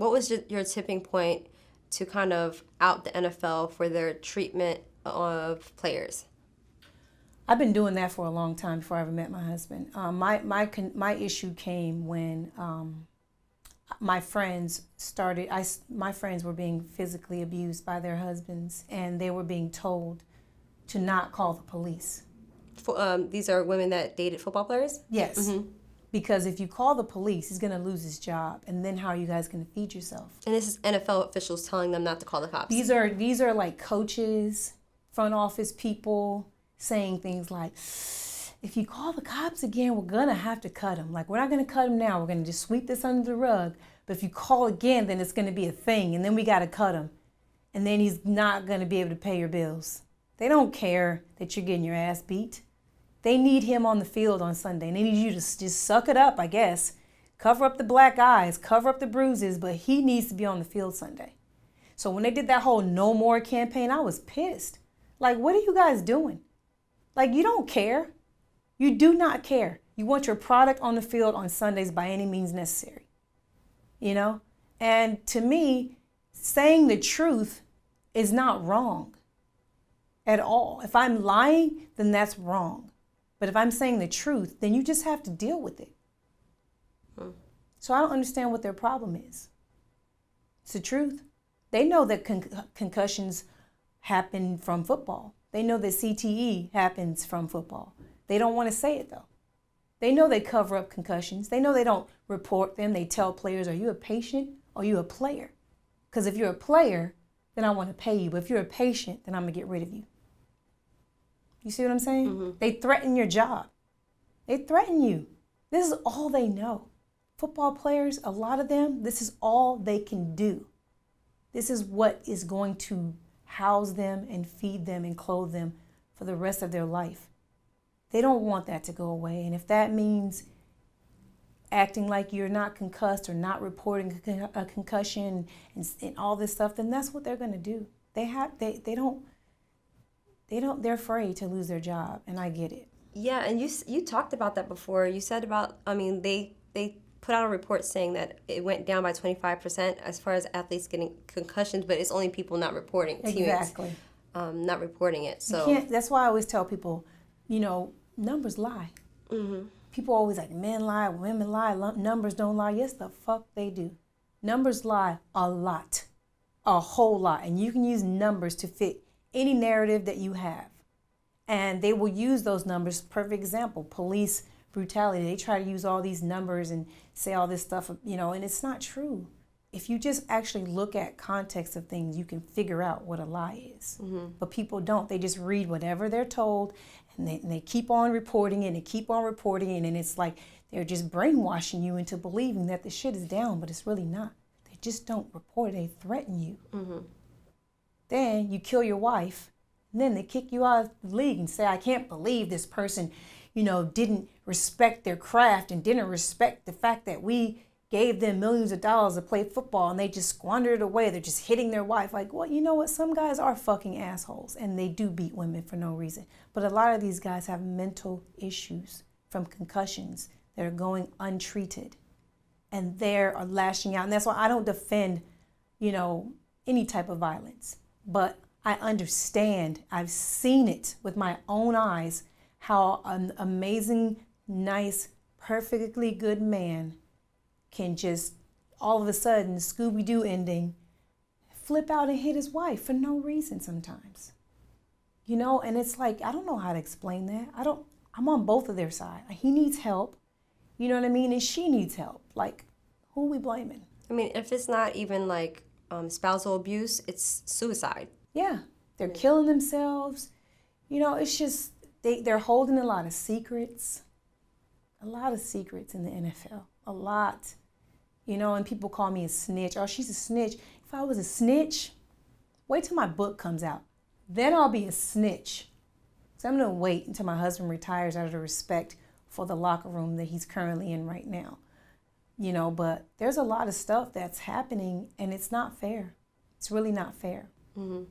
What was your tipping point to kind of out the NFL for their treatment of players? I've been doing that for a long time before I ever met my husband. My issue came when my friends started. My friends were being physically abused by their husbands, and they were being told to not call the police. These are women that dated football players? Yes. Mm-hmm. Because if you call the police, he's going to lose his job, and then how are you guys going to feed yourself? And this is NFL officials telling them not to call the cops. These are like coaches, front office people saying things like, if you call the cops again, we're going to have to cut him. Like, we're not going to cut him now. We're going to just sweep this under the rug. But if you call again, then it's going to be a thing, and then we got to cut him. And then he's not going to be able to pay your bills. They don't care that you're getting your ass beat. They need him on the field on Sunday, and they need you to just suck it up, I guess. Cover up the black eyes, cover up the bruises, but he needs to be on the field Sunday. So when they did that whole No More campaign, I was pissed. Like, what are you guys doing? Like, you don't care. You do not care. You want your product on the field on Sundays by any means necessary. You know? And to me, saying the truth is not wrong at all. If I'm lying, then that's wrong. But if I'm saying the truth, then you just have to deal with it. So I don't understand what their problem is. It's the truth. They know that concussions happen from football. They know that CTE happens from football. They don't want to say it, though. They know they cover up concussions. They know they don't report them. They tell players, are you a patient or are you a player? Because if you're a player, then I want to pay you. But if you're a patient, then I'm going to get rid of you. You see what I'm saying? Mm-hmm. They threaten your job. They threaten you. This is all they know. Football players, a lot of them, this is all they can do. This is what is going to house them and feed them and clothe them for the rest of their life. They don't want that to go away. And if that means acting like you're not concussed or not reporting a concussion and all this stuff, then that's what they're going to do. They're afraid to lose their job, and I get it. Yeah, and you talked about that before. You said they put out a report saying that it went down by 25% as far as athletes getting concussions, but it's only people not reporting. Exactly. Teammates, not reporting it. So that's why I always tell people, numbers lie. Mm-hmm. People always like, men lie, women lie, numbers don't lie. Yes, the fuck they do. Numbers lie a lot, a whole lot, and you can use numbers to fit any narrative that you have. And they will use those numbers. Perfect example, police brutality. They try to use all these numbers and say all this stuff, and it's not true. If you just actually look at context of things, you can figure out what a lie is. Mm-hmm. But people don't. They just read whatever they're told, and they keep on reporting it, and they keep on reporting it, and it's like they're just brainwashing you into believing that the shit is down, but it's really not. They just don't report it. They threaten you. Mm-hmm. Then you kill your wife, and then they kick you out of the league and say, I can't believe this person, didn't respect their craft and didn't respect the fact that we gave them millions of dollars to play football and they just squandered it away. They're just hitting their wife. Like, well, you know what? Some guys are fucking assholes and they do beat women for no reason. But a lot of these guys have mental issues from concussions that are going untreated. And they're lashing out. And that's why I don't defend, any type of violence. But I understand, I've seen it with my own eyes, how an amazing, nice, perfectly good man can just all of a sudden, Scooby-Doo ending, flip out and hit his wife for no reason sometimes. And it's like, I don't know how to explain that. I'm on both of their side. He needs help, you know what I mean? And she needs help. Like, who are we blaming? I mean, if it's not even like spousal abuse, it's suicide. Yeah, they're killing themselves. It's just, they're holding a lot of secrets. A lot of secrets in the NFL. A lot. And people call me a snitch. Oh, she's a snitch. If I was a snitch, wait till my book comes out. Then I'll be a snitch. So I'm going to wait until my husband retires out of the respect for the locker room that he's currently in right now. But there's a lot of stuff that's happening and it's not fair. It's really not fair. Mm-hmm.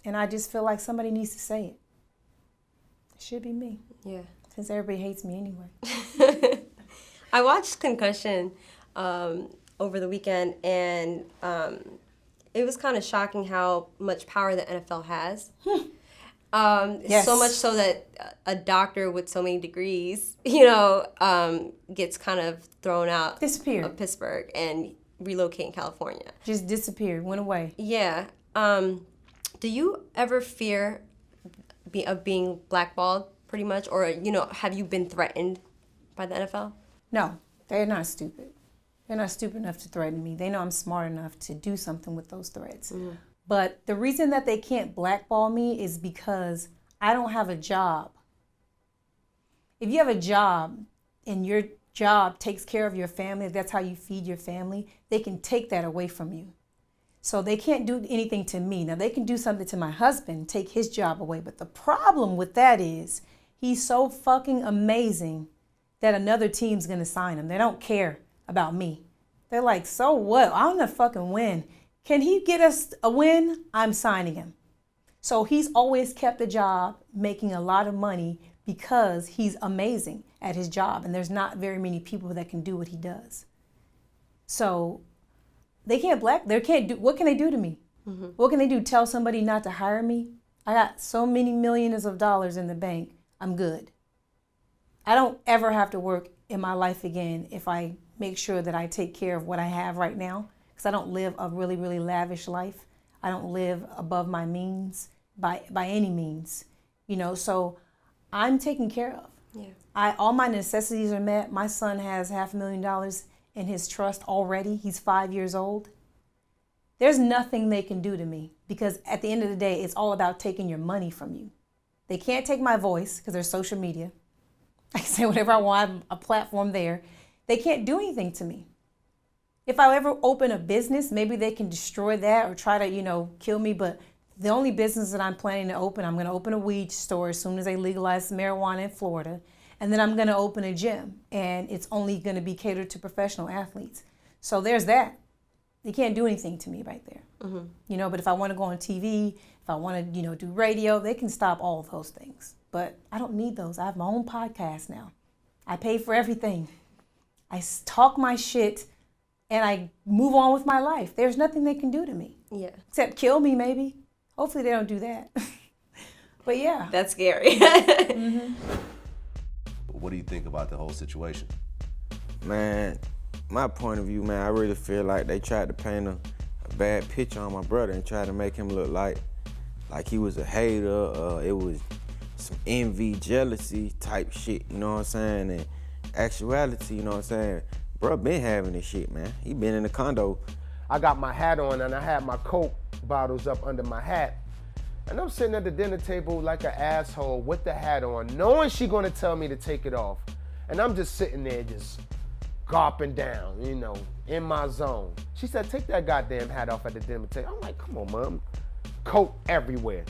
And I just feel like somebody needs to say it. It should be me. Yeah. Since everybody hates me anyway. I watched Concussion. over the weekend, and it was kind of shocking how much power the NFL has. Yes. So much so that a doctor with so many degrees, gets kind of thrown out Disappeared. of Pittsburgh and relocate in California. Just disappeared, went away. Yeah. Do you ever fear of being blackballed, pretty much, or have you been threatened by the NFL? No, they're not stupid. They're not stupid enough to threaten me. They know I'm smart enough to do something with those threats. Mm. But the reason that they can't blackball me is because I don't have a job. If you have a job and your job takes care of your family, if that's how you feed your family, they can take that away from you. So they can't do anything to me. Now, they can do something to my husband, take his job away. But the problem with that is he's so fucking amazing that another team's going to sign him. They don't care about me. They're like, so what? I'm going to fucking win. Can he get us a win? I'm signing him. So he's always kept a job, making a lot of money because he's amazing at his job. And there's not very many people that can do what he does. So they can't what can they do to me? Mm-hmm. What can they do? Tell somebody not to hire me? I got so many millions of dollars in the bank. I'm good. I don't ever have to work in my life again if I make sure that I take care of what I have right now. Because I don't live a really, really lavish life. I don't live above my means by any means. So I'm taken care of. Yeah. All my necessities are met. My son has $500,000 in his trust already. He's 5 years old. There's nothing they can do to me because at the end of the day, it's all about taking your money from you. They can't take my voice because there's social media. I can say whatever I want. I have a platform there. They can't do anything to me. If I ever open a business, maybe they can destroy that or try to, kill me. But the only business that I'm planning to open, I'm going to open a weed store as soon as they legalize marijuana in Florida. And then I'm going to open a gym. And it's only going to be catered to professional athletes. So there's that. They can't do anything to me right there. Mm-hmm. But if I want to go on TV, if I want to, do radio, they can stop all of those things. But I don't need those. I have my own podcast now. I pay for everything. I talk my shit and I move on with my life. There's nothing they can do to me. Yeah. Except kill me, maybe. Hopefully they don't do that. But yeah. That's scary. Mm-hmm. What do you think about the whole situation? Man, my point of view, man, I really feel like they tried to paint a bad picture on my brother and tried to make him look like he was a hater. It was some envy, jealousy type shit, you know what I'm saying? And actuality, you know what I'm saying? Bro been having this shit, man. He been in the condo. I got my hat on and I had my Coke bottles up under my hat. And I'm sitting at the dinner table like an asshole with the hat on, knowing she gonna tell me to take it off. And I'm just sitting there just gulping down, in my zone. She said, take that goddamn hat off at the dinner table. I'm like, come on, Mom. Coke everywhere.